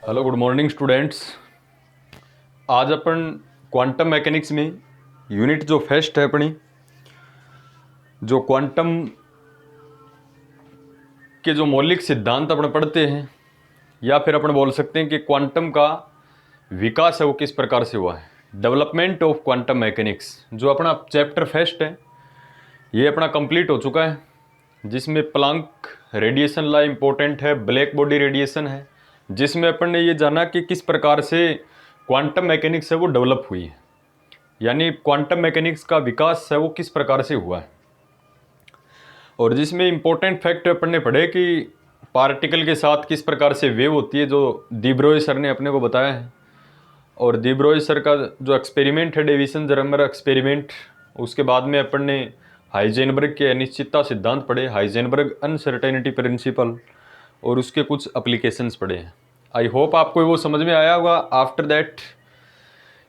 Hello good morning students. आज अपन quantum mechanics में unit जो फर्स्ट है अपनी, जो क्वांटम के जो मौलिक सिद्धांत अपन पढ़ते हैं, या फिर अपन बोल सकते हैं कि क्वांटम का विकास है वो किस प्रकार से हुआ है। डेवलपमेंट ऑफ क्वांटम मैकेनिक्स जो अपना चैप्टर फर्स्ट है ये अपना कंप्लीट हो चुका है, जिसमें प्लांक रेडिएशन लॉ इम्पोर्टेंट है, ब्लैक बॉडी रेडिएशन है, जिसमें अपन ने ये जाना कि किस प्रकार से क्वांटम मैकेनिक्स है वो डेवलप हुई है, यानी क्वांटम मैकेनिक्स का विकास है वो किस प्रकार से हुआ है। और जिसमें इम्पोर्टेंट फैक्ट अपन ने पढ़े कि पार्टिकल के साथ किस प्रकार से वेव होती है, जो डी ब्रोई सर ने अपने को बताया है। और डी ब्रोई सर का जो एक्सपेरिमेंट है, डेविसन जरमर एक्सपेरिमेंट, उसके बाद में अपन ने हाइजेनबर्ग के अनिश्चितता सिद्धांत पढ़े, हाइजेनबर्ग अनसर्टेनिटी प्रिंसिपल, और उसके कुछ एप्लीकेशंस पढ़े हैं। आई होप आपको वो समझ में आया होगा। आफ्टर दैट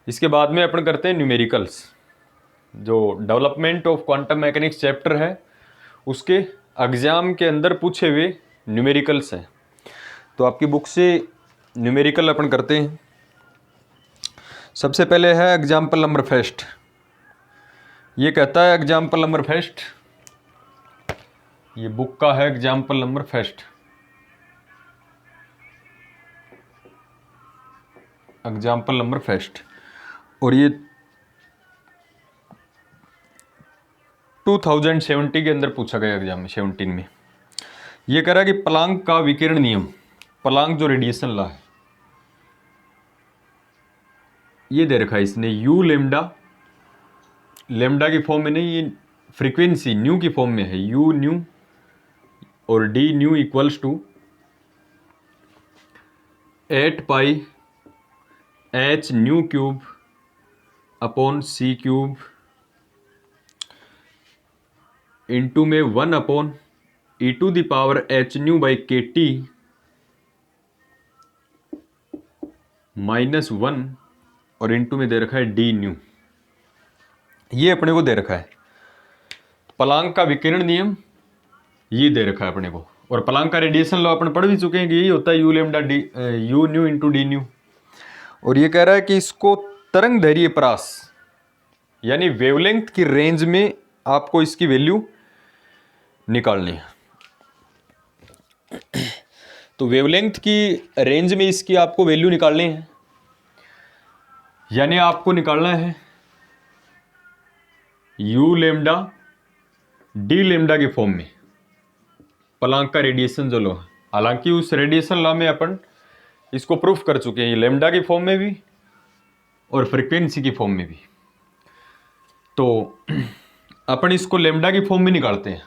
इसके बाद में अपन करते हैं न्यूमेरिकल्स। जो development of quantum mechanics chapter है उसके एग्जाम के अंदर पूछे हुए न्यूमेरिकल्स हैं, तो आपकी बुक से न्यूमेरिकल अपन करते हैं। सबसे पहले है एग्जाम्पल नंबर फर्स्ट। ये कहता है एग्जाम्पल नंबर फर्स्ट, ये बुक का है example number first. Example number first, और ये 2070 के अंदर पूछा गया एग्जाम में, 17 में। ये कह रहा है कि प्लांक का विकिरण नियम, प्लांक जो रेडिएशन लॉ है, ये दे रखा है इसने यू लेमडा, लेमडा की फॉर्म में नहीं, ये फ्रीक्वेंसी न्यू की फॉर्म में है, यू न्यू और D nu equals to 8 pi H nu cube upon C cube into में 1 upon E to the power H nu by K T -1 और इंटू में दे रखा है डी न्यू। ये अपने को दे रखा है प्लांक का विकिरण नियम, ये दे रखा है अपने को। और प्लांक का रेडिएशन लॉ अपन पढ़ भी चुके हैं कि यही होता है you lambda D you new into D new. और ये कह रहा है कि इसको तरंग दैर्घ्य परास यानी वेवलेंथ की रेंज में आपको इसकी वैल्यू निकालनी है। तो वेवलेंथ की रेंज में इसकी आपको वैल्यू निकालनी है, यानी आपको निकालना है यू लेमडा डी लेमडा के फॉर्म में प्लांक का रेडिएशन जो लॉ है। हालांकि उस रेडिएशन लॉ में अपन इसको प्रूफ कर चुके हैं, लेमडा की फॉर्म में भी और फ्रीक्वेंसी की फॉर्म में भी। तो अपन इसको लेमडा की फॉर्म में निकालते हैं।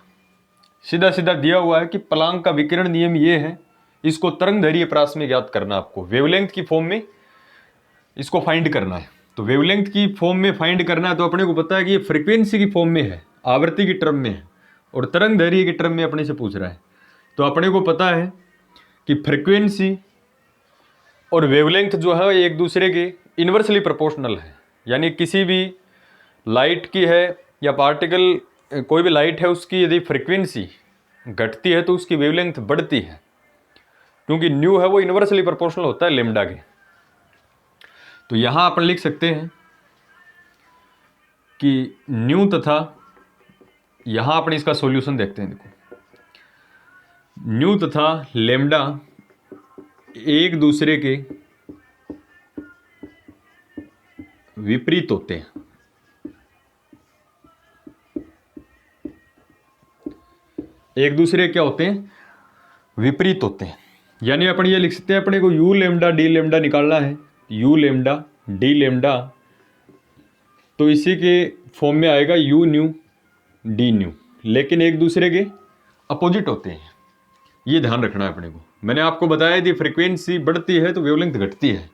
सीधा सीधा दिया हुआ है कि प्लांक का विकिरण नियम ये है, इसको तरंग दैर्घ्य परास में ज्ञात करना, आपको वेवलेंथ की फॉर्म में इसको फाइंड करना है। तो वेवलेंथ की फॉर्म में फाइंड करना है, तो अपने को पता है कि ये फ्रीक्वेंसी की फॉर्म में है, आवृत्ति की टर्म में है, और तरंग दैर्घ्य की टर्म में अपने से पूछ रहा है। तो अपने को पता है कि फ्रीक्वेंसी और वेवलेंथ जो है एक दूसरे के इन्वर्सली प्रोपोर्शनल है, यानी किसी भी लाइट की है या पार्टिकल कोई भी लाइट है, उसकी यदि फ्रीक्वेंसी घटती है तो उसकी वेवलेंथ बढ़ती है, क्योंकि न्यू है वो इन्वर्सली प्रोपोर्शनल होता है लेमडा के। तो यहां अपन लिख सकते हैं कि न्यू तथा, यहां अपन इसका सॉल्यूशन देखते हैं। देखो न्यू तथा लेमडा एक दूसरे के विपरीत होते हैं। एक दूसरे क्या होते हैं? विपरीत होते हैं। यानी अपन ये लिख सकते हैं, अपने को यू लेमडा डी लेमडा निकालना है, यू लेमडा डी लेमडा, तो इसी के फॉर्म में आएगा यू न्यू डी न्यू, लेकिन एक दूसरे के अपोजिट होते हैं। ये ध्यान रखना है अपने को। मैंने आपको बताया थी फ्रीक्वेंसी बढ़ती है तो वेवलेंथ घटती है,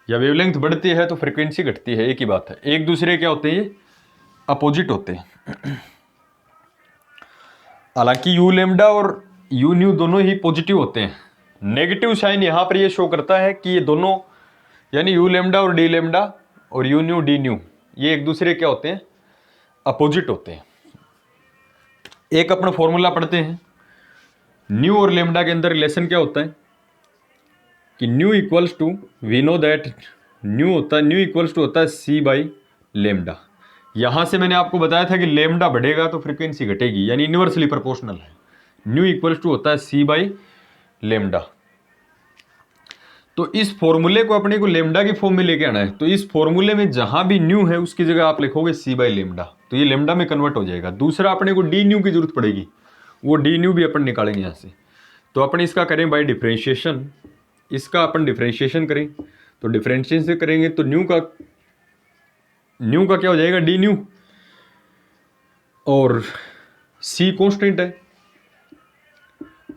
या वेवलेंथ बढ़ती है तो फ्रीक्वेंसी घटती है, एक ही बात है। एक दूसरे क्या होते हैं? ये अपोजिट होते हैं। हालांकि यू लेमडा और यू न्यू दोनों ही पॉजिटिव होते हैं। नेगेटिव साइन यहां पर ये शो करता है कि ये दोनों, यानी यू लेमडा और डी लेमडा और यू न्यू डी न्यू, ये एक दूसरे क्या होते हैं? अपोजिट होते हैं। एक अपना फॉर्मूला पढ़ते हैं, न्यू और लेमडा के अंदर रिलेशन क्या होता है? कि nu equals to, we know that nu equals to होता है सी बाई लेमडा। यहाँ से मैंने आपको बताया था कि लेमडा बढ़ेगा तो फ्रीक्वेंसी घटेगी, यानी इन्वर्सली प्रोपोर्शनल है। न्यू इक्वल्स टू होता है सी बाई लेमडा। तो इस फॉर्मूले को अपने को लेमडा की फॉर्म में लेके आना है। तो इस फॉर्मूले में जहां भी न्यू है उसकी जगह आप लिखोगे सी बाई लेमडा, तो ये लेमडा में कन्वर्ट हो जाएगा। दूसरा अपने को डी न्यू की जरूरत पड़ेगी, वो डी न्यू भी अपन निकालेंगे यहाँ से। तो अपन इसका करें बाय डिफ्रेंशिएशन, इसका अपन डिफ्रेंशिएशन करें, तो डिफ्रेंशिएशन करेंगे तो न्यू का क्या हो जाएगा, डी न्यू, और सी कॉन्स्टेंट है।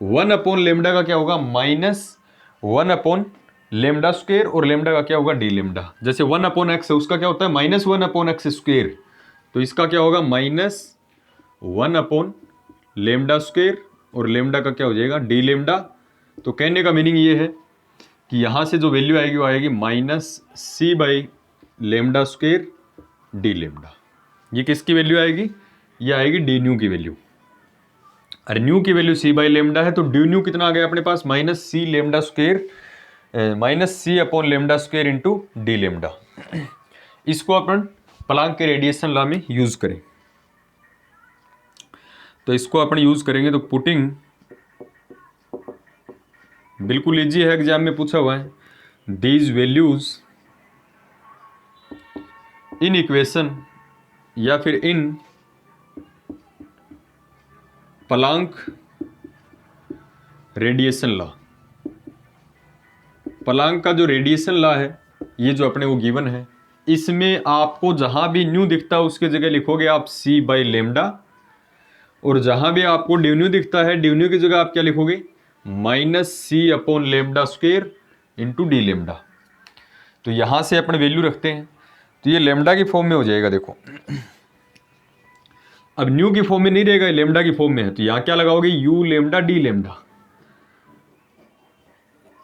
1 लेमडा का क्या होगा, -1 लेमडा स्क्वेयर, और लेमडा का क्या होगा, डी लेमडा। जैसे 1/x है उसका क्या होता है -1/x स्क्वेयर, तो इसका क्या होगा -1 लेमडा स्क्वेयर, और लेमडा का क्या हो जाएगा, डी लेमडा। तो कहने का मीनिंग ये है कि यहाँ से जो वैल्यू आएगी वो आएगी -c by lambda square D lambda. ये किसकी वैल्यू आएगी, ये आएगी डी न्यू की वैल्यू। अरे न्यू की वैल्यू c बाई लेमडा है, तो डी न्यू कितना आ गया अपने पास, -c lambda square, -c lambda square into D lambda. इसको अपन प्लांक के रेडिएशन लॉ में यूज करें, तो इसको अपन यूज करेंगे। तो पुटिंग, बिल्कुल इजी है, एग्जाम में पूछा हुआ है, दीज वैल्यूज इन इक्वेशन या फिर इन प्लांक रेडिएशन लॉ। प्लांक का जो रेडिएशन लॉ है, ये जो अपने को गिवन है, इसमें आपको जहां भी न्यू दिखता है उसके जगह लिखोगे आप c बाई लेमडा, और जहां भी आपको डी न्यू दिखता है, डी न्यू की जगह आप क्या लिखोगे, -c lambda square into D lambda. तो यहां से अपन वैल्यू रखते हैं, तो ये लेमडा की फॉर्म में हो जाएगा। देखो अब न्यू की फॉर्म में नहीं रहेगा, लेमडा की फॉर्म में है, तो यहां क्या लगाओगे, u लेमडा डी लेमडा,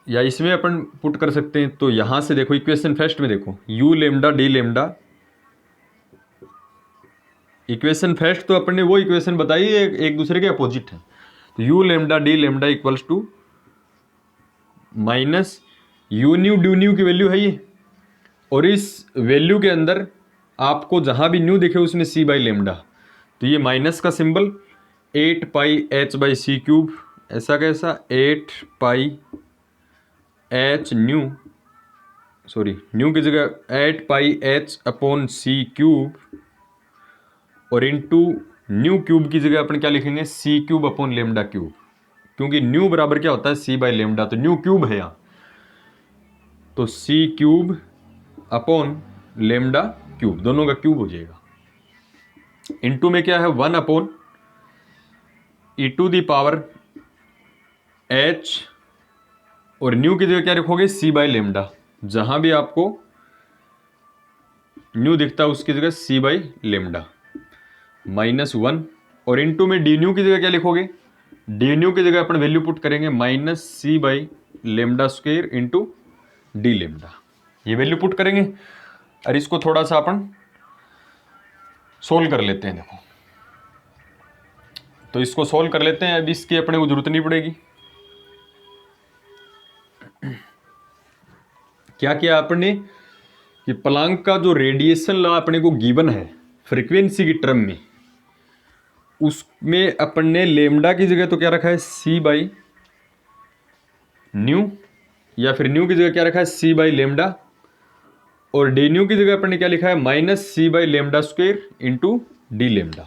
या इसमें अपन पुट कर सकते हैं। तो यहां से देखो इक्वेशन फर्स्ट में देखो, u lambda D lambda, equation first तो अपन ने वो इक्वेशन बताई एक दूसरे के अपोजिट है। तो u lambda D lambda equals to minus u nu D nu की वैल्यू है ये, और इस वैल्यू के अंदर आपको जहां भी न्यू दिखे उसमें c बाई लेमडा, तो ये माइनस का symbol 8 pi h by C cube, ऐसा कैसा 8 pi h nu, sorry nu की जगह 8 pi h upon C cube, और इंटू न्यू क्यूब की जगह अपन क्या लिखेंगे, C cube upon lambda cube, क्योंकि न्यू बराबर क्या होता है, सी बाई लेमडा, तो न्यू क्यूब है यहाँ, तो C cube upon lambda cube, दोनों का क्यूब हो जाएगा। इंटू में क्या है 1 e to the power h, और न्यू की जगह क्या रखोगे, c बाई लेमडा, जहां भी आपको न्यू दिखता है उसकी जगह c बाई लेमडा -1, और इंटू में डी न्यू की जगह क्या लिखोगे, डी न्यू की जगह अपन वैल्यू पुट करेंगे -c by lambda square into D lambda, ये वैल्यू पुट करेंगे। और इसको थोड़ा सा अपन सोल्व कर लेते हैं। देखो तो इसको सोल्व कर लेते हैं, अब इसकी अपने को जरूरत नहीं पड़ेगी। क्या किया आपने कि प्लांक का जो रेडिएशन लॉ अपने को गिवन है फ्रीक्वेंसी की टर्म में, उसमें अपन ने लेमडा की जगह तो क्या रखा है, c बाई न्यू, या फिर न्यू की जगह क्या रखा है, c बाई लेमडा, और डी न्यू की जगह अपन ने क्या लिखा है, -c by lambda square into D lambda.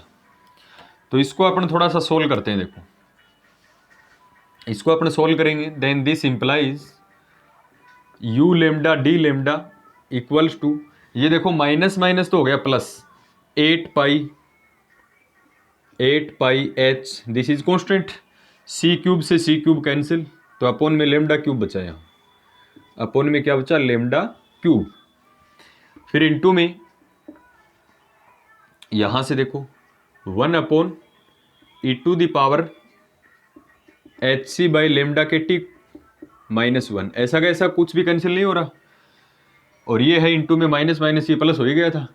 तो इसको अपन थोड़ा सा सोल्व करते हैं। देखो इसको अपन सोल्व करेंगे, then this implies u lambda D lambda equals to, ये देखो माइनस माइनस तो हो गया plus, 8 pi h, this is constant, c cube से c क्यूब कैंसिल, तो अपॉन में लेमडा क्यूब बचा, यहाँ अपॉन में क्या बचा, लेमडा क्यूब। फिर इंटू में यहां से देखो 1 e to the power hc by lambda के टी -1, ऐसा कैसा कुछ भी कैंसिल नहीं हो रहा, और ये है इंटू में माइनस माइनस ये प्लस हो ही गया था,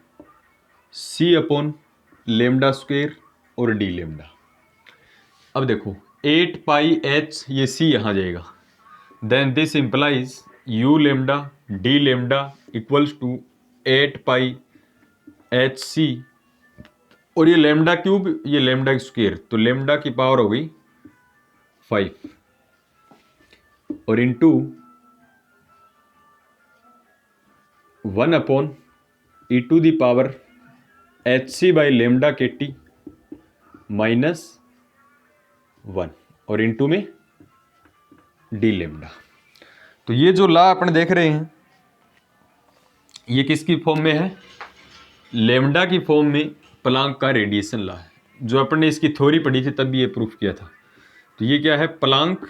c अपॉन लेमडा स्क्वेयर और डी लेमडा। अब देखो 8 पाई h, ये c यहां जाएगा, then this implies U lambda D lambda equals to 8 pi H C, और ये लेमडा क्यूब ये लेमडा स्क्वेयर, तो लेमडा की पावर हो गई 5 और into 1 upon E to the power H C by lambda के टी माइनस 1 और इंटू में डी लेमडा। तो ये जो लॉ अपन देख रहे हैं ये किसकी फॉर्म में है? लेमडा की फॉर्म में प्लांक का रेडिएशन लॉ है, जो अपन ने इसकी थ्योरी पढ़ी थी तब ये प्रूफ किया था। तो ये क्या है? Planck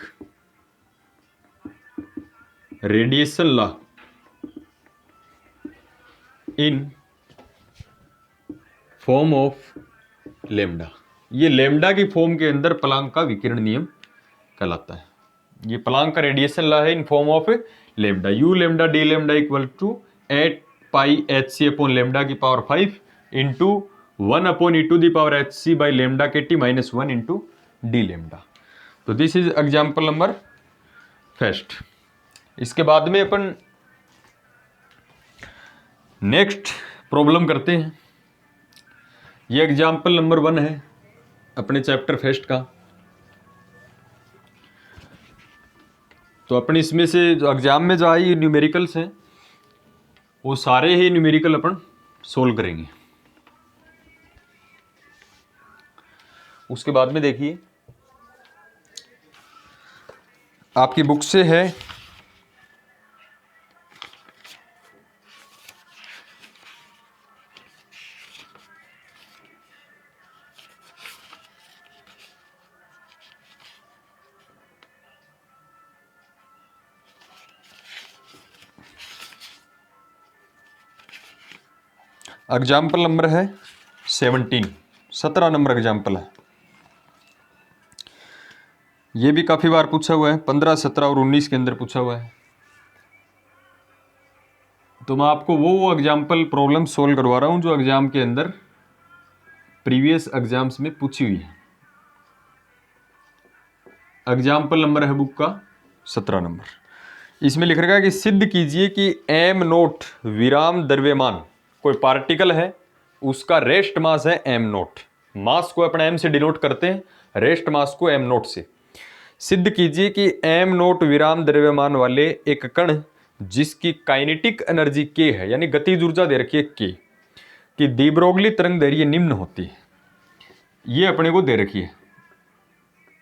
radiation law in form of lambda. ये लेमडा की फॉर्म के अंदर प्लांक का विकिरण नियम कहलाता है। ये प्लांक का रेडिएशन लॉ है in form of lambda. U lambda D lambda equal to 8 pi H C upon lambda की power 5 into 1 upon E to the power H C by lambda के T minus 1 into D lambda. तो this is example number first. इसके बाद में अपन next problem करते हैं। ये example number 1 है अपने चैप्टर फर्स्ट का। तो अपन इसमें से जो एग्जाम में जो आई न्यूमेरिकल्स हैं वो सारे ही न्यूमेरिकल अपन सोल्व करेंगे। उसके बाद में देखिए आपकी बुक से है एग्जाम्पल नंबर है 17 नंबर एग्जाम्पल है। ये भी काफ़ी बार पूछा हुआ है, 15, 17 और 19 के अंदर पूछा हुआ है। तो मैं आपको वो एग्जाम्पल प्रॉब्लम सोल्व करवा रहा हूँ जो एग्जाम के अंदर प्रीवियस एग्जाम्स में पूछी हुई है। एग्जाम्पल नंबर है बुक का 17 नंबर। इसमें लिख रखा है कि सिद्ध कीजिए कि एम नोट विराम द्रव्यमान कोई पार्टिकल है, उसका रेस्ट मास है एम नोट। मास को अपने एम से डिनोट करते हैं, रेस्ट मास को एम नोट से। सिद्ध कीजिए कि एम नोट विराम द्रव्यमान वाले एक कण जिसकी काइनेटिक एनर्जी के है, यानी गतिज ऊर्जा दे रखी है के, कि डी ब्रोगली तरंग दैर्घ्य निम्न होती है। ये अपने को दे रखी है,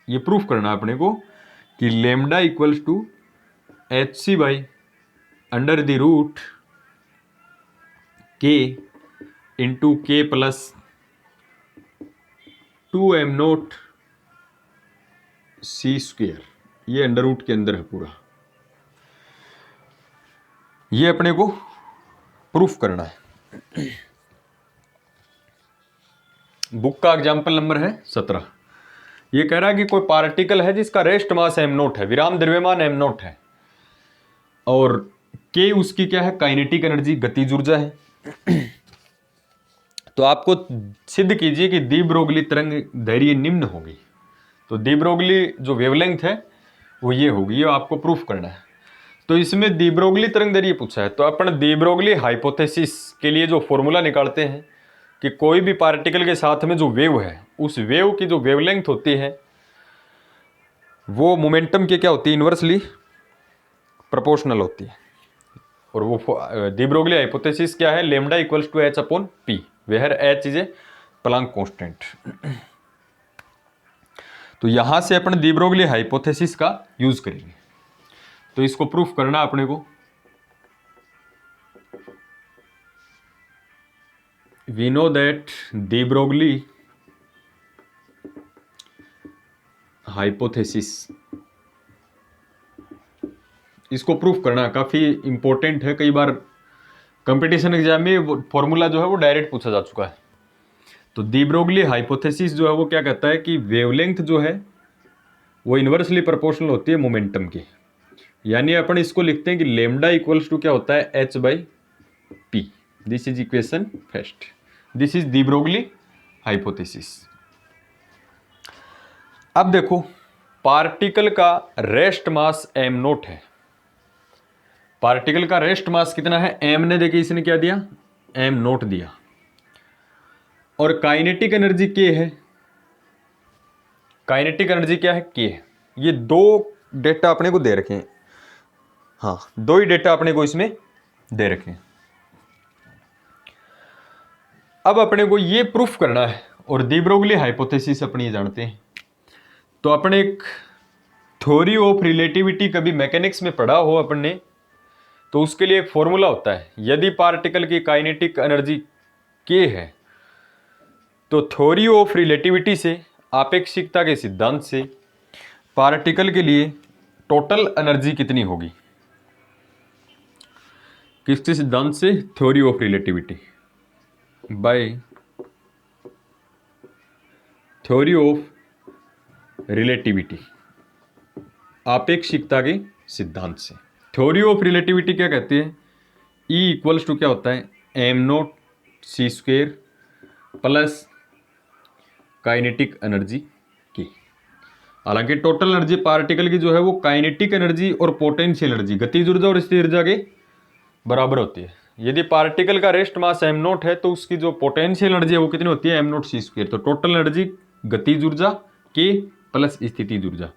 ये प्रूफ करना है अपने को कि lambda equals to H C by under the root K into K plus 2m naught C square, ये अंडर रूट के अंदर है पूरा। ये अपने को प्रूफ करना है। बुक का एग्जाम्पल नंबर है 17। ये कह रहा है कि कोई पार्टिकल है जिसका रेस्ट मास एम नोट है, विराम द्रव्यमान एम नोट है, और के उसकी क्या है? काइनेटिक एनर्जी, गतिज ऊर्जा है। तो आपको सिद्ध कीजिए कि डी ब्रोगली तरंग दैर्घ्य निम्न होगी। तो डी ब्रोगली जो वेवलेंथ है वो ये होगी, ये आपको प्रूफ करना है। तो इसमें डी ब्रोगली तरंग दैर्घ्य पूछा है, तो अपन डी ब्रोगली हाइपोथेसिस के लिए जो फॉर्मूला निकालते हैं कि कोई भी पार्टिकल के साथ में जो वेव है, उस वेव की जो वेवलेंथ होती है वो मोमेंटम के क्या होती है? इन्वर्सली प्रोपोर्शनल होती है। और वो डी ब्रोगली हाइपोथेसिस क्या है? Lambda equals to H upon P, where H is a Planck constant. तो यहां से अपन डी ब्रोगली हाइपोथेसिस का यूज करेंगे। तो इसको प्रूफ करना अपने को। We know that de Broglie hypothesis, इसको प्रूफ करना काफी इंपॉर्टेंट है। कई बार कंपटीशन एग्जाम में फॉर्मूला जो है वो डायरेक्ट पूछा जा चुका है। तो डी ब्रोगली हाइपोथेसिस जो है वो क्या कहता है कि वेवलेंथ जो है वो इन्वर्सली प्रोपोर्शनल होती है मोमेंटम की। यानी अपन इसको लिखते हैं कि लेमडा इक्वल्स टू क्या होता है? H by P. This is equation first. This is D Broglie hypothesis. अब देखो पार्टिकल का रेस्ट मास एम नोट है। पार्टिकल का रेस्ट मास कितना है, एम ने देखिए इसने क्या दिया, एम नोट दिया, और काइनेटिक एनर्जी के है, काइनेटिक एनर्जी क्या है, के है। ये दो डेटा अपने को दे रखे हैं, हाँ दो ही डेटा अपने को इसमें दे रखे हैं। अब अपने को ये प्रूफ करना है, और डी ब्रोगली हाइपोथेसिस अपनी जानते हैं। तो अपने एक थ्योरी ऑफ रिलेटिविटी कभी मैकेनिक्स में पढ़ा हो अपन ने, तो उसके लिए एक फॉर्मूला होता है, यदि पार्टिकल की काइनेटिक एनर्जी के है तो थ्योरी ऑफ रिलेटिविटी से, आपेक्षिकता के सिद्धांत से, पार्टिकल के लिए टोटल एनर्जी कितनी होगी, किसके सिद्धांत से, theory of relativity, by theory of relativity, आपेक्षिकता के सिद्धांत से। थ्योरी ऑफ रिलेटिविटी क्या कहती है, E इक्वल्स टू क्या होता है, M not C square plus kinetic energy की। हालांकि टोटल एनर्जी पार्टिकल की जो है वो काइनेटिक एनर्जी और पोटेंशियल एनर्जी, गतिज ऊर्जा और स्थिर ऊर्जा के बराबर होती है। यदि पार्टिकल का रेस्ट मास एम नोट है तो उसकी जो पोटेंशियल एनर्जी है वो कितनी होती है, एम नोट सी स्क्वेयर। तो टोटल एनर्जी गतिज ऊर्जा के प्लस स्थितिज ऊर्जा।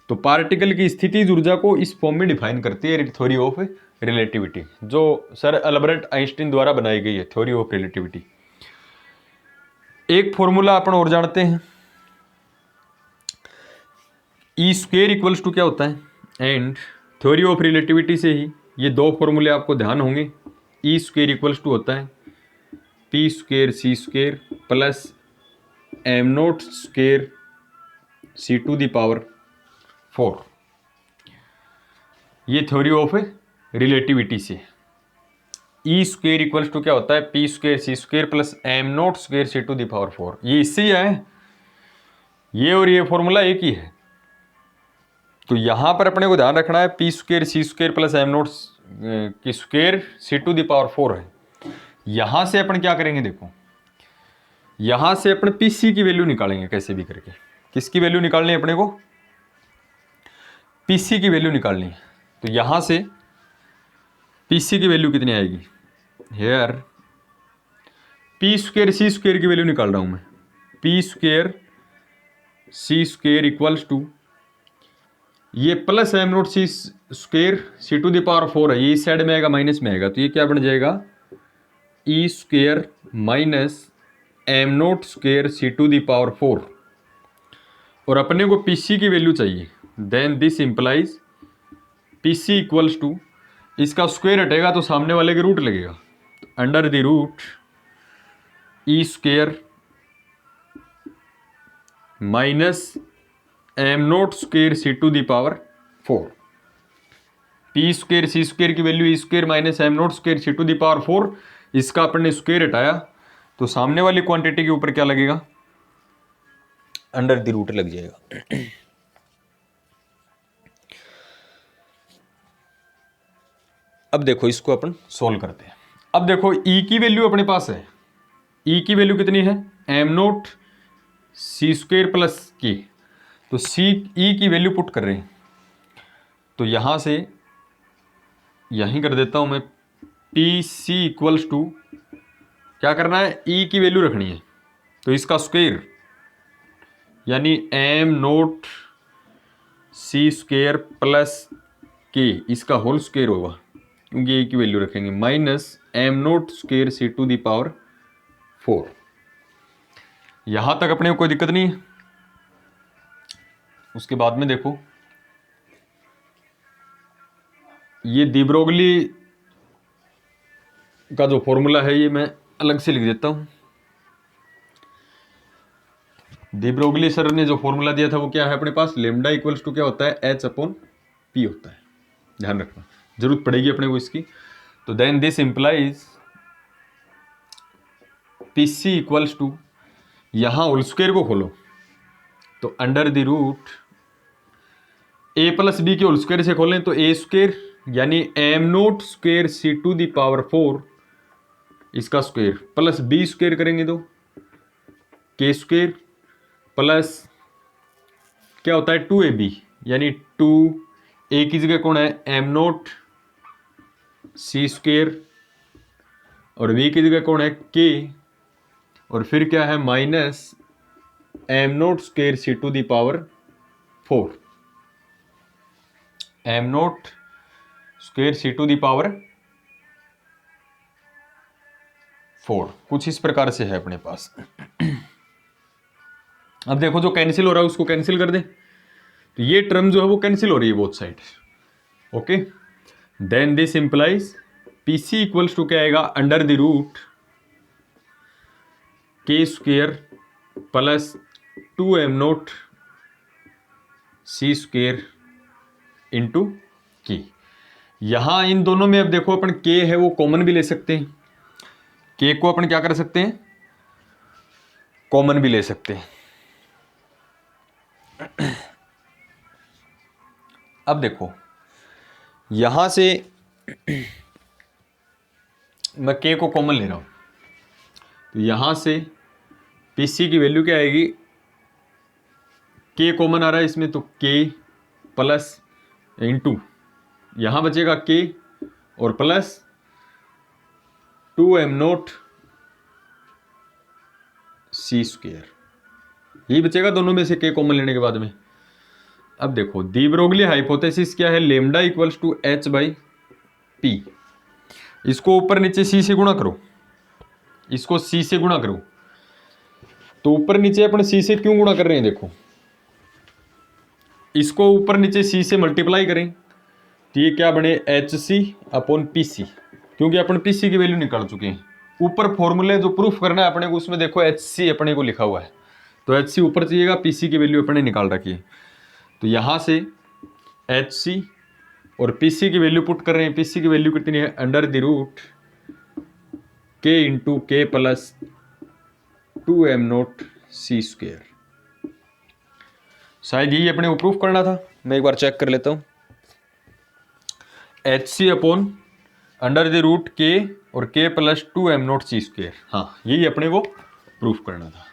तो पार्टिकल की स्थितिज ऊर्जा को इस फॉर्म में डिफाइन करती है थ्योरी ऑफ रिलेटिविटी, जो सर अल्बर्ट आइंस्टीन द्वारा बनाई गई है थ्योरी ऑफ रिलेटिविटी। एक फॉर्मूला अपन और जानते हैं, ई स्क्वेयर इक्वल्स टू क्या होता है, एंड थ्योरी ऑफ रिलेटिविटी से ही ये दो फॉर्मूले आपको ध्यान होंगे। ई स्क्वेयर इक्वल्स टू होता है P square C square plus M note square C to the power 4। ये थ्योरी ऑफ रिलेटिविटी से। ई स्क्वेयर इक्वल्स टू क्या होता है, P square C square plus M note square C to the power 4। ये इससे ही है, ये और ये फॉर्मूला एक ही है। तो यहां पर अपने को ध्यान रखना है, P square C square plus M naught की square C to the power 4 है। यहां से अपन क्या करेंगे, देखो यहां से अपन पी सी की वैल्यू निकालेंगे कैसे भी करके। किसकी वैल्यू निकालनी है अपने को, पी सी की वैल्यू निकालनी है। तो यहां से पी सी की वैल्यू कितनी आएगी, here P square C square की वैल्यू निकाल रहा हूं मैं, P square C square equals to ये plus M not C square C to the power 4 है, ये इस साइड में आएगा माइनस में आएगा, तो ये क्या बन जाएगा, E square minus M note square C to the power 4। और अपने को पी सी की वैल्यू चाहिए, then this implies P C equals to, इसका स्क्वायर हटेगा तो सामने वाले के रूट लगेगा, तो under the root E square minus M note square C to the power 4। P square C square की value E square minus M note square C to the power 4, इसका अपन ने स्क्वायर हटाया तो सामने वाली क्वांटिटी के ऊपर क्या लगेगा, अंडर द रूट लग जाएगा। अब देखो इसको अपन सोल्व करते हैं। अब देखो E की वैल्यू अपने पास है, E की वैल्यू कितनी है, M not C square plus की, तो E की वैल्यू पुट कर रहे हैं, तो यहां से यहीं कर देता हूं मैं, पी सी इक्वल्स टू क्या करना है, E की वैल्यू रखनी है, तो इसका स्क्वेयर यानी M not C square plus के, इसका होल स्क्वेयर होगा क्योंकि ए की वैल्यू रखेंगे, minus M note square C to the power 4। यहां तक अपने को कोई दिक्कत नहीं है। उसके बाद में देखो ये डी ब्रोगली का जो फॉर्मूला है ये मैं अलग से लिख देता हूं। डी ब्रोगली सर ने जो फॉर्मूला दिया था वो क्या है अपने पास, लेमडा इक्वल्स टू क्या होता है, एच अपॉन पी होता है, ध्यान रखना जरूरत पड़ेगी अपने को इसकी। तो then this implies P C equals to, यहां होल स्क्वायर को खोलो तो under the root A plus B के होल स्क्वायर से खोलें तो ए स्क्वायर यानी M note square C to the power 4 इसका स्क्वायर प्लस बी स्क्वायर करेंगे तो के स्क्वायर प्लस क्या होता है 2ab, यानी 2a की जगह कौन है m0 c स्क्वेयर और b की जगह कौन है k और फिर क्या है minus m0 square c to the power 4, m0 square c to the power 4, कुछ इस प्रकार से है अपने पास। अब देखो जो कैंसिल हो रहा है उसको कैंसिल कर दे, तो ये टर्म जो है वो कैंसिल हो रही है both side. Okay, then this implies PC equals to क्या आएगा under the root K square plus 2m0 c square into K. यहां इन दोनों में अब देखो अपन के है वो कॉमन भी ले सकते हैं, के को अपन क्या कर सकते हैं कॉमन भी ले सकते हैं। अब देखो यहां से मैं के को कॉमन ले रहा हूं, तो यहां से पीसी की वैल्यू क्या आएगी, के कॉमन आ रहा है इसमें तो के प्लस इंटू यहां बचेगा के और प्लस 2m0 c स्क्वेयर, यही बचेगा दोनों में से के कॉमन लेने के बाद में। अब देखो दी ब्रोगली हाइपोथेसिस क्या है, lambda equals to h by P. इसको ऊपर नीचे c से गुणा करो, इसको c से गुणा करो, तो ऊपर नीचे अपन c से क्यों गुणा कर रहे हैं, देखो इसको ऊपर नीचे c से मल्टीप्लाई करें तो ये क्या बने HC अपॉन PC, क्योंकि अपन PC की वैल्यू निकाल चुके हैं। ऊपर फॉर्मूले जो प्रूफ करना है अपने को उसमें देखो HC अपने को लिखा हुआ है, तो HC ऊपर चाहिएगा, PC की वैल्यू अपने निकाल रखी है, तो यहां से HC और PC की वैल्यू पुट कर रहे हैं। PC की वैल्यू कितनी है under the root K into K plus 2m0 c square. शायद यही अपने को प्रूफ करना था, मैं एक बार चेक कर लेता हूं। HC upon under the root K और K plus 2m0 c square, हाँ यही अपने को प्रूफ करना था।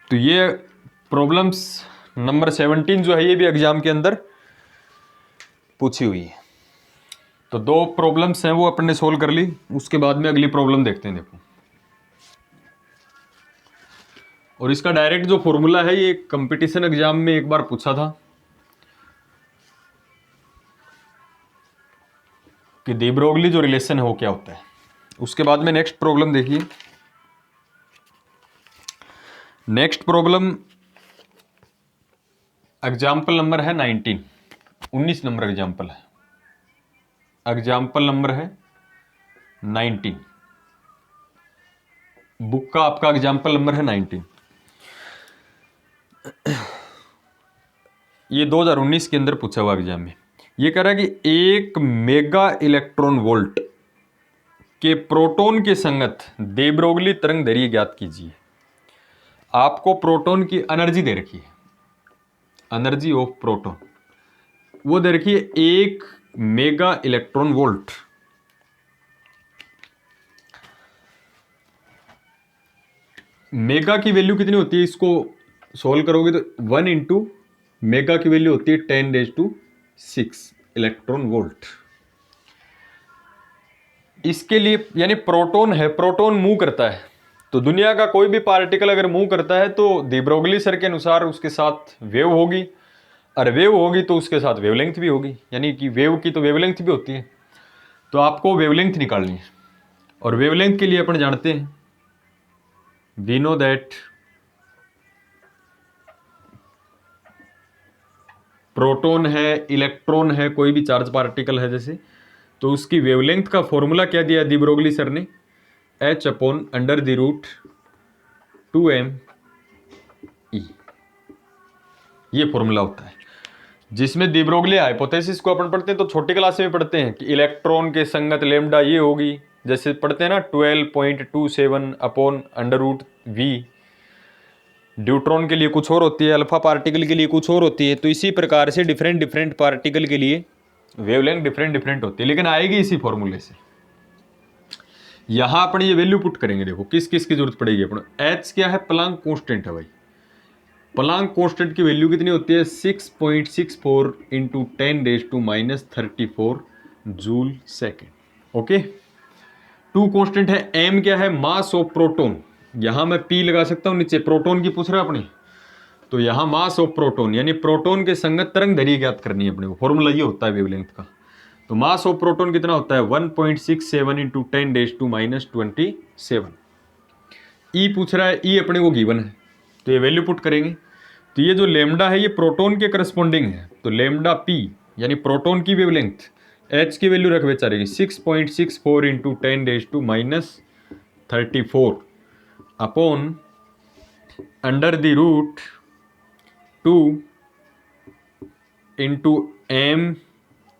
तो ये प्रॉब्लम्स नंबर 17 जो है ये भी एग्जाम के अंदर पूछी हुई है। तो दो प्रॉब्लम्स हैं वो अपन ने सोल्व कर ली, उसके बाद में अगली प्रॉब्लम देखते हैं। देखो और इसका डायरेक्ट जो फॉर्मूला है ये कंपटीशन एग्जाम में एक बार पूछा था कि डी ब्रोगली जो रिलेशन है वो क्या होता है। उसके बाद में नेक्स्ट प्रॉब्लम देखिए, नेक्स्ट प्रॉब्लम एग्जाम्पल नंबर है 19 नंबर एग्जाम्पल है, एग्जाम्पल नंबर है 19, बुक का आपका एग्जाम्पल नंबर है 19। ये 2019 के अंदर पूछा हुआ एग्जाम में। ये कह रहा है कि एक मेगा इलेक्ट्रॉन वोल्ट के प्रोटॉन के संगत दे ब्रोगली तरंग दैर्घ्य ज्ञात कीजिए। आपको प्रोटॉन की एनर्जी दे रखी है, एनर्जी ऑफ प्रोटॉन वो दे रखी है 1 मेगा इलेक्ट्रॉन वोल्ट। मेगा की वैल्यू कितनी होती है, इसको सोल्व करोगे तो 1 इंटू मेगा की वैल्यू होती है 10⁶ इलेक्ट्रॉन वोल्ट। इसके लिए यानी प्रोटॉन है, प्रोटॉन मूव करता है, तो दुनिया का कोई भी पार्टिकल अगर मूव करता है तो दी ब्रोगली सर के अनुसार उसके साथ वेव होगी, और वेव होगी तो उसके साथ वेवलेंथ भी होगी, यानी कि वेव की तो वेवलेंथ भी होती है। तो आपको वेवलेंथ निकालनी है, और वेवलेंथ के लिए अपन जानते हैं वी नो दैट प्रोटॉन है, इलेक्ट्रॉन है, कोई भी चार्ज पार्टिकल है जैसे, तो उसकी वेवलेंथ का फॉर्मूला क्या दिया दी ब्रोगली सर ने, h upon under the root 2m/e, ये फॉर्मूला होता है। जिसमें दी ब्रोगली हाइपोथेसिस को अपन पढ़ते हैं तो छोटी क्लास में पढ़ते हैं कि इलेक्ट्रॉन के संगत लेमडा ये होगी, जैसे पढ़ते हैं ना 12.27 upon under root v। Deuteron के लिए कुछ और होती है, अल्फा पार्टिकल के लिए कुछ और होती है, तो इसी प्रकार से डिफरेंट पार्टिकल के लिए वेवलेंथ डिफरेंट होती है, लेकिन आएगी इसी फॉर्मूले से। यहां अपन ये वैल्यू पुट करेंगे, देखो किस किस की जरूरत पड़ेगी अपन। एच क्या है, प्लांक कांस्टेंट है भाई। प्लांक कांस्टेंट की वैल्यू कितनी होती है, 6.64 इंटू 10⁻⁻34 जूल सेकेंड। ओके, टू कांस्टेंट है। एम क्या है, मास ऑफ प्रोटोन। यहां मैं पी लगा सकता हूं, नीचे प्रोटोन की पूछ रहा है अपनी, तो यहां मास ऑफ प्रोटोन यानी प्रोटोन के संगत तरंग दैर्घ्य ज्ञात करनी है अपने को। फॉर्मूला ये होता है वेवलेंथ का। तो मास ऑफ प्रोटोन कितना होता है, 1.67 इंटू 10⁻⁻27। ई पूछ रहा है, ई अपने को गिवन है, तो ये वैल्यू पुट करेंगे। तो ये जो लेमडा है ये प्रोटोन के करस्पॉन्डिंग है, तो लेमडा पी यानी प्रोटोन की वेवलेंथ, एच की वैल्यू रख बेचारेगी 6.64 into 10⁻⁻34 upon under the root 2 into M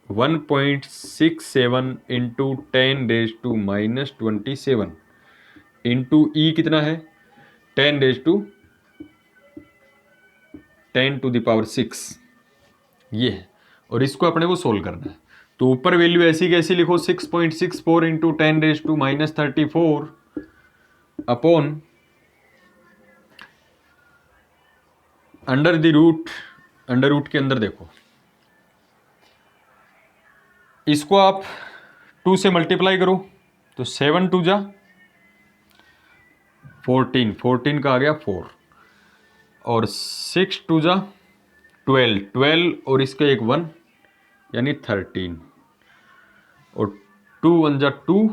1.67 into 10⁻⁻27 into E कितना है 10⁻⁻6 ये है, और इसको अपने को सोल्व करना है। तो ऊपर वैल्यू ऐसी कैसी लिखो, 6.64 into 10⁻⁻34 upon under the root, under root के अंदर देखो इसको आप 2 से मल्टीप्लाई करो, तो 7 2 जा 14, 14 का आ गया 4, और 6 2 जा 12, 12 और इसका एक 1 यानी 13, और 2 1 जा 2,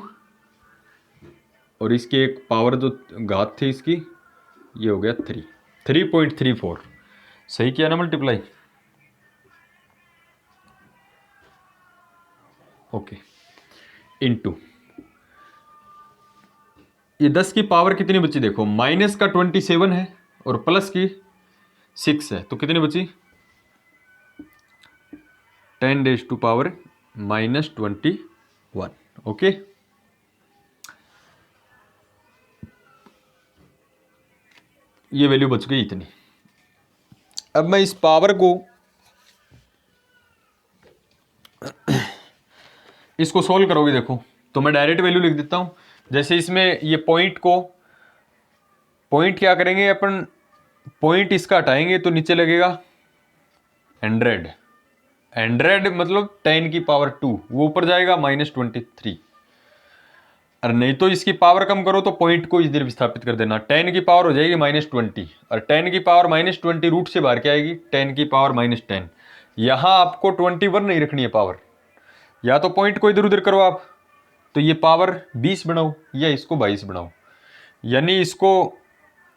और इसकी एक पावर जो घात थी इसकी ये हो गया 3, 3.34। सही किया ना मल्टीप्लाई। ओके, इनटू ये 10 की पावर कितनी बची, देखो माइनस का 27 है और प्लस की 6 है, तो कितनी बची 10⁻⁻21। ओके, ये वैल्यू बच गई इतनी। अब मैं इस पावर को इसको सोल्व करोगे देखो, तो मैं डायरेक्ट वैल्यू लिख देता हूं। जैसे इसमें ये पॉइंट को, पॉइंट क्या करेंगे अपन, पॉइंट इसका हटाएंगे तो नीचे लगेगा 100, 100 मतलब 10⁻², वो ऊपर जाएगा -23, और नहीं तो इसकी पावर कम करो तो पॉइंट को इधर विस्थापित कर देना, 10 की पावर हो जाएगी -20, और 10 की पावर -20 रूट से बाहर क्या आएगी 10 की पावर -10। यहां आपको 21 नहीं रखनी है पावर, या तो पॉइंट को इधर उधर करो आप, तो ये पावर 20 बनाओ या इसको 22 बनाओ, यानी इसको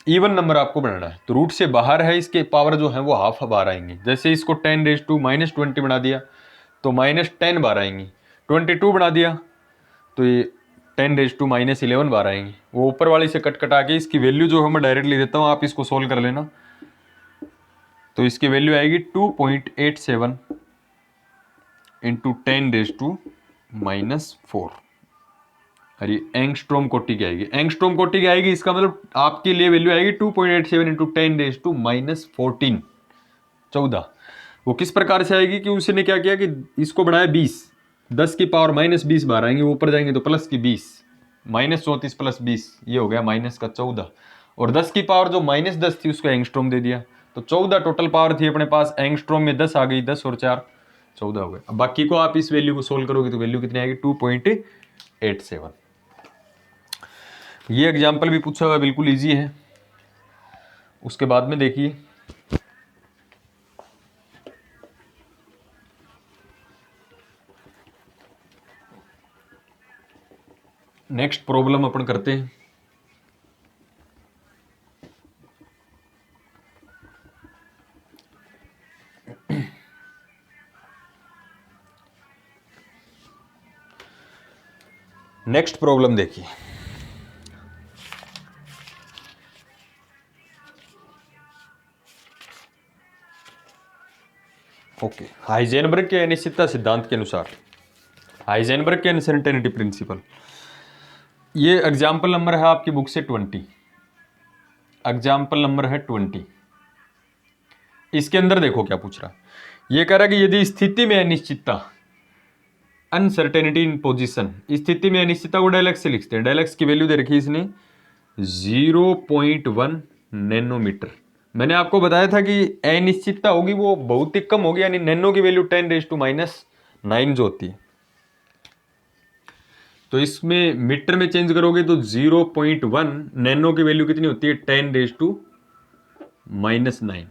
इवन नंबर आपको बनाना है। तो रूट से बाहर है, इसके पावर जो है वो हाफ बाहर आएंगी। जैसे इसको 10⁻⁻20 बना दिया तो -10 बाहर आएंगी, 22 बना दिया तो ये 10⁻⁻11 बार आएंगे। वो ऊपर वाली से कट कटा के इसकी वैल्यू जो है मैं डायरेक्ट लिख देता हूँ, आप इसको सोल्व कर लेना। तो इसकी वैल्यू आएगी 2.87 इंटू 10⁻⁻4, अरे एंगस्ट्रॉम कोटि की आएगी, एंगस्ट्रॉम कोटि की आएगी, इसका मतलब आपके लिए वैल्यू आएगी 2.87 इंटू 10⁻⁻14, 14। वो किस प्रकार से आएगी कि उसने क्या किया कि इसको बढ़ाया 20, 10 की पावर -20 बार आएंगे, वो ऊपर जाएंगे तो प्लस की 20, -34 प्लस 20 ये हो गया -14, और 10 की पावर जो -10 थी उसको एंगस्ट्रॉम दे दिया, तो 14 टोटल पावर थी अपने पास, एंगस्ट्रॉम में 10 आ गई, 10 और 4 14 हो गए। अब बाकी को आप इस वैल्यू को सोल्व करोगे तो वैल्यू कितनी आएगी 2.87। ये एग्जाम्पल भी पूछा हुआ, बिल्कुल ईजी है। उसके बाद में देखिए नेक्स्ट प्रॉब्लम अपन करते हैं। नेक्स्ट प्रॉब्लम देखिए, ओके, हाइजेनबर्ग के अनिश्चितता सिद्धांत के अनुसार, हाइजेनबर्ग के अनसर्टेनिटी प्रिंसिपल, ये एग्जाम्पल नंबर है आपकी बुक से 20, एग्जाम्पल नंबर है 20। इसके अंदर देखो क्या पूछ रहा है, ये कह रहा है कि यदि स्थिति में अनिश्चितता अनसर्टेनिटी इन पोजीशन, स्थिति में अनिश्चितता को डेल एक्स से लिखते हैं। डेल एक्स की वैल्यू दे रखी है इसने 0.1 नैनोमीटर। मैंने आपको बताया था कि अनिश्चितता होगी वो बहुत ही कम होगी, यानी नैनो की वैल्यू 10⁻⁹ जो होती है। तो इसमें मीटर में चेंज करोगे तो 0.1 नैनो की वैल्यू कितनी होती है 10⁻⁹।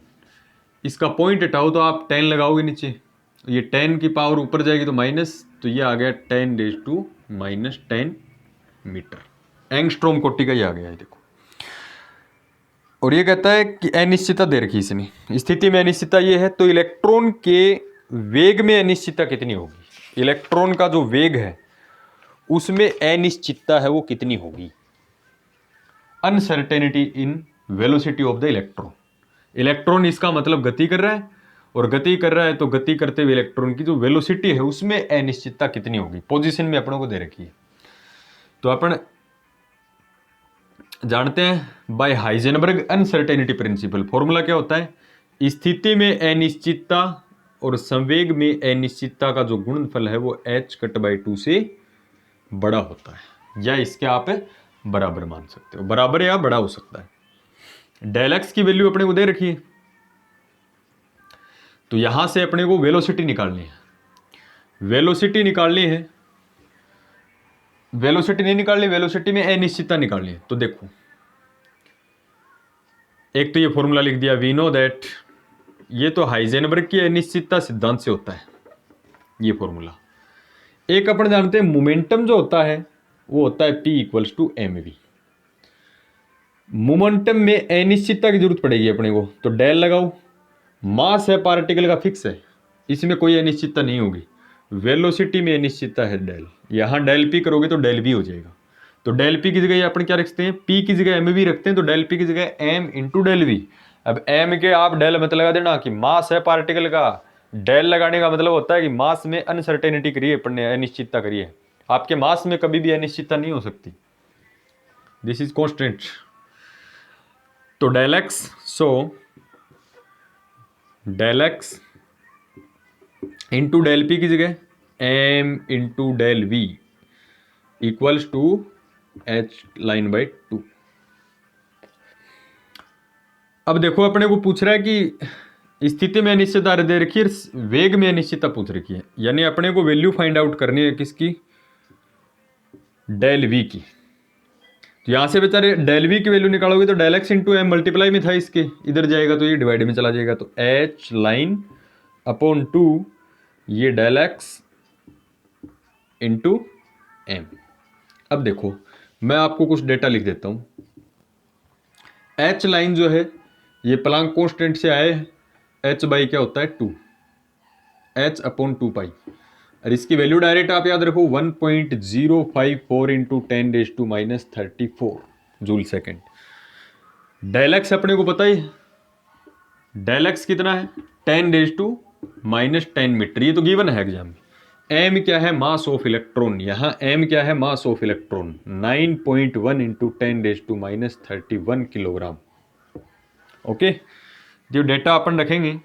इसका पॉइंट हटाओ तो आप 10 लगाओगे नीचे, ये 10 की पावर ऊपर जाएगी तो माइनस, तो ये आ गया 10⁻⁻10 मीटर। एंगस्ट्रॉम कोटि का ये आ गया है, देखो। और ये कहता है कि अनिश्चितता दे रखी इसने, स्थिति में अनिश्चितता ये है, तो इलेक्ट्रॉन के वेग में अनिश्चितता कितनी होगी, इलेक्ट्रॉन का जो वेग है उसमें अनिश्चितता है वो कितनी होगी। Uncertainty in velocity of the electron, electron इसका मतलब गति कर रहा है, और गति कर रहा है तो गति करते हुए इलेक्ट्रॉन की जो वेलोसिटी है उसमें अनिश्चितता कितनी होगी, पोजीशन में अपनों को दे रखी है। तो अपन जानते हैं by Heisenberg uncertainty principle, formula क्या होता है, स्थिति में अनिश्चितता और संवेग में अनिश्चितता का जो गुणनफल है वो h/2 से बड़ा होता है, या इसके आप बराबर मान सकते हो, बराबर या बड़ा हो सकता है। डेल एक्स की वैल्यू अपने को दे रखी है, तो यहां से अपने को वेलोसिटी निकालनी है, वेलोसिटी निकालनी है, वेलोसिटी नहीं निकालनी, वेलोसिटी में अनिश्चितता निकालनी है। तो देखो, एक तो ये फॉर्मूला लिख दिया, वी नो दैट, ये तो हाइजेनबर्ग की अनिश्चितता सिद्धांत से होता है ये फॉर्मूला। एक अपन जानते हैं मोमेंटम जो होता है वो होता है P = mv। मोमेंटम में अनिश्चितता की जरूरत पड़ेगी अपने को, तो डेल लगाओ, मास है पार्टिकल का फिक्स है, इसमें कोई अनिश्चितता नहीं होगी, वेलोसिटी में अनिश्चितता है डेल, यहां डेल पी करोगे तो डेल वी हो जाएगा। तो डेल पी की जगह अपन क्या रखते हैं, पी की जगह एम वी रखते हैं, तो डेल पी की जगह एम इंटू डेल वी। अब एम के आप डेल मत लगा देना कि मास है पार्टिकल का, डेल लगाने का मतलब होता है कि मास में अनसर्टेनिटी करिए अपन ने, अनिश्चितता करिए, आपके मास में कभी भी अनिश्चितता नहीं हो सकती, दिस इज कॉन्स्टेंट। तो del X, so del X into del P की जगह M into del V equals to h/2। अब देखो अपने को पूछ रहा है कि स्थिति में अनिश्चितता दे रखी है, वेग में अनिश्चितता पूछ रखी है, यानी अपने को वैल्यू फाइंड आउट करनी है किसकी, डेल वी की। तो यहां से बेचारे डेल वी की वैल्यू निकालोगे तो del X into M multiply में था इसके, इधर जाएगा तो ये डिवाइड में चला जाएगा, तो h/2 ये डेल एक्स इंटू एम। अब देखो मैं आपको कुछ डेटा लिख देता हूं, h लाइन जो है ये प्लांक कांस्टेंट से आए, h/, क्या होता है 2, h/2π, और इसकी वैल्यू डायरेक्ट आप याद रखो 1.054 into 10⁻⁻34 joule second. Del X अपने को पता ही, डेल एक्स कितना है 10⁻⁻10 मीटर, ये तो गिवन है एग्जाम में। एम क्या है, मास ऑफ इलेक्ट्रॉन, यहां एम क्या है, mass of electron 9.1 into 10⁻31 kilogram. Okay, जो डेटा अपन रखेंगे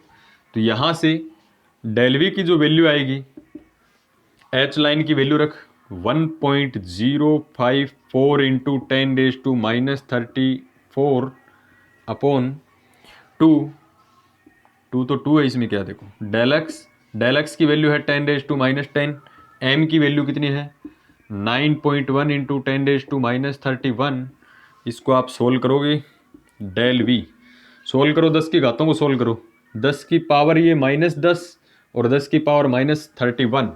तो यहां से डेल वी की जो वैल्यू आएगी, एच लाइन की वैल्यू रख 1.054 इंटू 10⁻34 अपॉन 2 तो 2 है इसमें, क्या देखो डेल एक्स की वैल्यू है 10⁻⁻10, एम की वैल्यू कितनी है 9.1 इंटू 10⁻31, इसको आप सोल्व करोगे, डेल वी सोल्व करो, 10 की घातों को सोल्व करो, 10 की पावर ये -10 और 10 की पावर -31,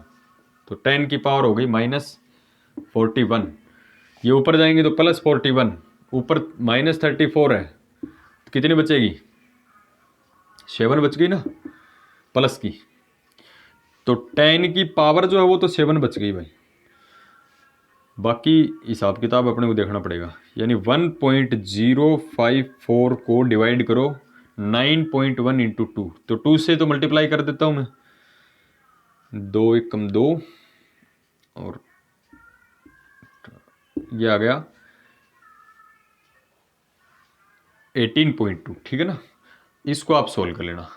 तो 10 की पावर हो गई -41, ये ऊपर जाएंगे तो +41, ऊपर -34 है तो कितनी बचेगी 7 बच गई ना प्लस की, तो 10 की पावर जो है वो तो 7 बच गई भाई, बाकी हिसाब किताब अपने को देखना पड़ेगा। यानी 1.054 को डिवाइड करो 9.1 इंटू 2, तो 2 से तो मल्टीप्लाई कर देता हूं मैं, 2 × 2 और ये आ गया 18.2, ठीक है ना। इसको आप सोल्व कर लेना,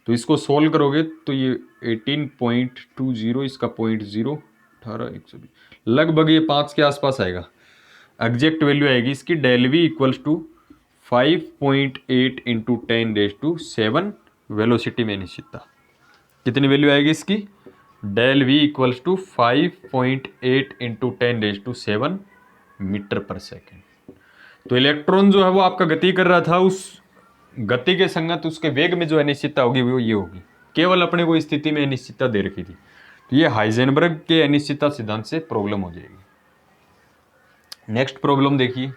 तो इसको सोल्व करोगे तो ये 18.20, इसका 0.0 18 120 लगभग ये 5 के आसपास आएगा। एग्जैक्ट वैल्यू आएगी इसकी del V equals to 5.8 into 10⁻⁷ velocity में अनिश्चितता। कितनी वैल्यू आएगी इसकी? Del V equals to 5.8 into 10⁻⁷ metre per second. तो इलेक्ट्रॉन जो है वो आपका गति कर रहा था, उस गति के संगत उसके वेग में जो अनिश्चितता होगी वो ये होगी। केवल अपने को स्थिति में अनिश्चितता दे रखी थी, तो ये हाइजेनबर्ग के अनिश्चितता सिद्धांत से प्रॉब्लम हो जाएगी। नेक्स्ट प्रॉब्लम देखिए,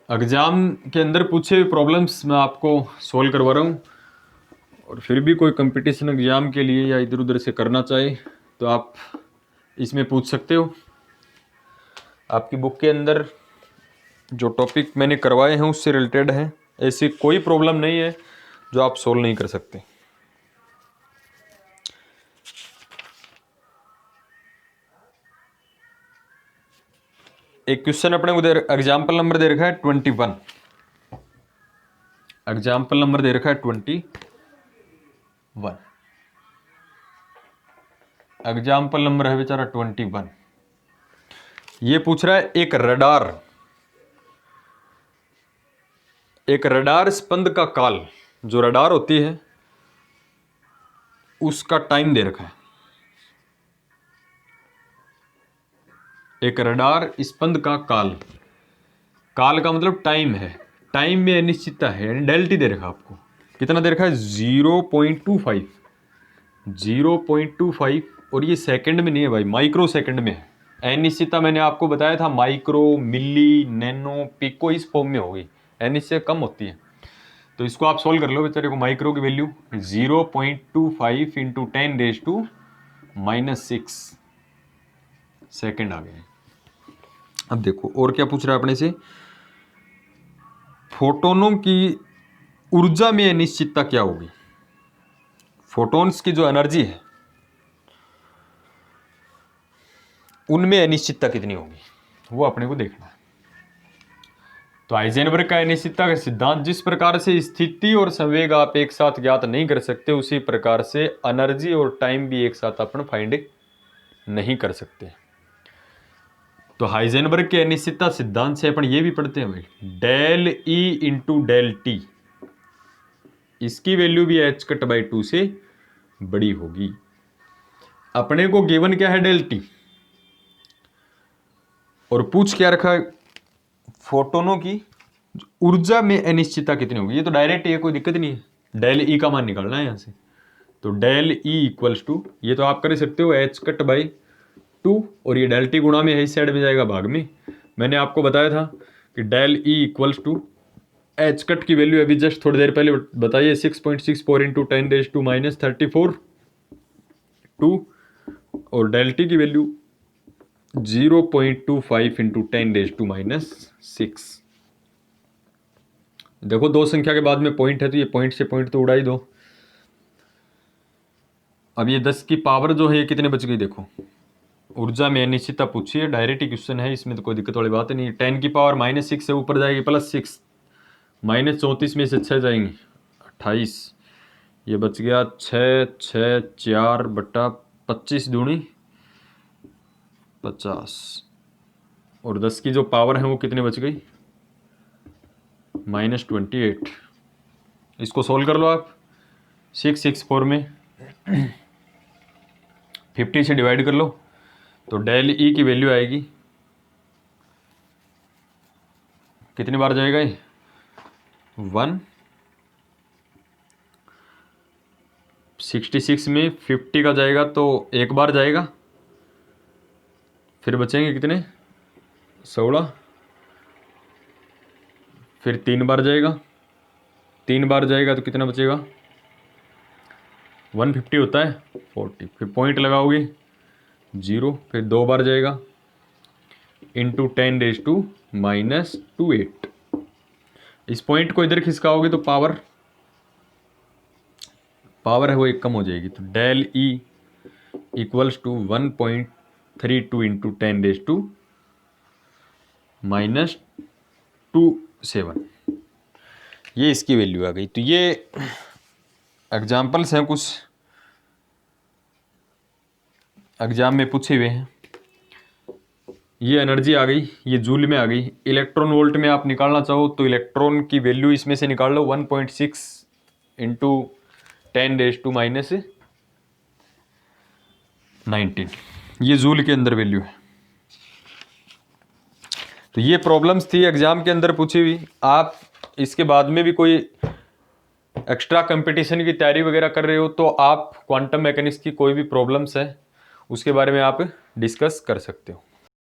एग्जाम के अंदर पूछे हुए प्रॉब्लम्स मैं आपको सोल्व करवा रहा हूँ, और फिर भी कोई कंपटीशन एग्जाम के लिए या इधर उधर से करना चाहे तो आप इसमें पूछ सकते हो। आपकी बुक के अंदर जो टॉपिक मैंने करवाए हैं उससे रिलेटेड है, ऐसी कोई प्रॉब्लम नहीं है जो आप सोल्व नहीं कर सकते। एक क्वेश्चन अपने को एग्जाम्पल नंबर दे रखा है 21। एग्जाम्पल नंबर दे रखा है 21। एग्जाम्पल नंबर है बेचारा 21। ये पूछ रहा है एक रडार स्पंद का काल, जो रडार होती है उसका टाइम दे रखा है। एक रडार स्पंद का काल, काल का मतलब टाइम है, टाइम में अनिश्चितता है, यानी डेल्टी दे रखा आपको। कितना दे रखा है? 0.25। और ये सेकंड में नहीं है भाई, माइक्रो सेकंड में है। अनिश्चितता मैंने आपको बताया था माइक्रो, मिली, नैनो, पिको इस फॉर्म में होगी, अनिश्चितता कम होती है। तो इसको आप सोल्व कर लो बेचारे को। माइक्रो की वैल्यू 0.25 इंटू 10⁻⁻6 सेकेंड आ गए। अब देखो और क्या पूछ रहा है अपने से, फोटोनों की ऊर्जा में अनिश्चितता क्या होगी। फोटॉन्स की जो एनर्जी है उनमें अनिश्चितता कितनी होगी, वो अपने को देखना है। तो हाइजेनबर्ग का अनिश्चितता का सिद्धांत, जिस प्रकार से स्थिति और संवेग आप एक साथ ज्ञात नहीं कर सकते, उसी प्रकार से एनर्जी और टाइम भी एक साथ अपन फाइंड नहीं कर सकते। तो हाइजेनबर्ग के अनिश्चितता सिद्धांत से अपन ये भी पढ़ते हैं भाई, del E into del T, इसकी वैल्यू भी h/2 से बड़ी होगी। अपने को गिवन क्या है? Del T. और पूछ क्या रखा है? फोटोनों की ऊर्जा में अनिश्चितता कितनी होगी। ये तो डायरेक्ट है, कोई दिक्कत नहीं है। डेल ई का मान निकालना है यहां से। तो डेल ई इक्वल्स टू, ये तो आप कर सकते हो h/2, और ये डेल टी गुणा में है, इस साइड में जाएगा भाग में। मैंने आपको बताया था कि del E equals to H cut की वैल्यू अभी जस्ट थोड़ी देर पहले बताइए 6.64 इंटू 10⁻⁻34 2, और डेल टी की वैल्यू 0.25 इंटू 10⁻⁻6। देखो दो संख्या के बाद में पॉइंट है, तो ये पॉइंट से पॉइंट तो उड़ा ही दो। अब ये 10 की पावर जो है ये कितने बच गई देखो। ऊर्जा में अनिश्चितता पूछी है, डायरेक्ट ही क्वेश्चन है, इसमें तो कोई दिक्कत वाली बात नहीं। 10 की पावर -6 से ऊपर जाएगी +6, -34 में से 6 जाएंगी 28, ये बच गया 6 6 4/25 दूनी 50, और 10 की जो पावर है वो कितने बच गई? -28। इसको सोल्व कर लो आप। 664 में 50 से डिवाइड कर लो, तो डेल ई की वैल्यू आएगी, कितनी बार जाएगा ये? 1। 66 में 50 का जाएगा तो एक बार जाएगा, फिर बचेंगे कितने? 16, फिर 3 बार जाएगा, 3 बार जाएगा तो कितना बचेगा? 150 होता है 40, फिर पॉइंट लगाओगे 0, फिर 2 बार जाएगा इंटू 10⁻⁻28। इस पॉइंट को इधर खिसकाओगे तो पावर है वो एक कम हो जाएगी। तो del E equals to 1.32 into 10⁻⁻27, ये इसकी वैल्यू आ गई। तो ये एग्जाम्पल्स हैं कुछ एग्जाम में पूछे हुए हैं। ये एनर्जी आ गई, ये जूल में आ गई। इलेक्ट्रॉन वोल्ट में आप निकालना चाहो तो इलेक्ट्रॉन की वैल्यू इसमें से निकाल लो, 1.6 इंटू 10⁻⁹ ये जूल के अंदर वैल्यू है। तो ये प्रॉब्लम्स थी एग्जाम के अंदर पूछी हुई। आप इसके बाद में भी कोई एक्स्ट्रा कंपटीशन की तैयारी वगैरह कर रहे हो तो आप क्वांटम मैकेनिक्स की कोई भी प्रॉब्लम्स है उसके बारे में आप डिस्कस कर सकते हो।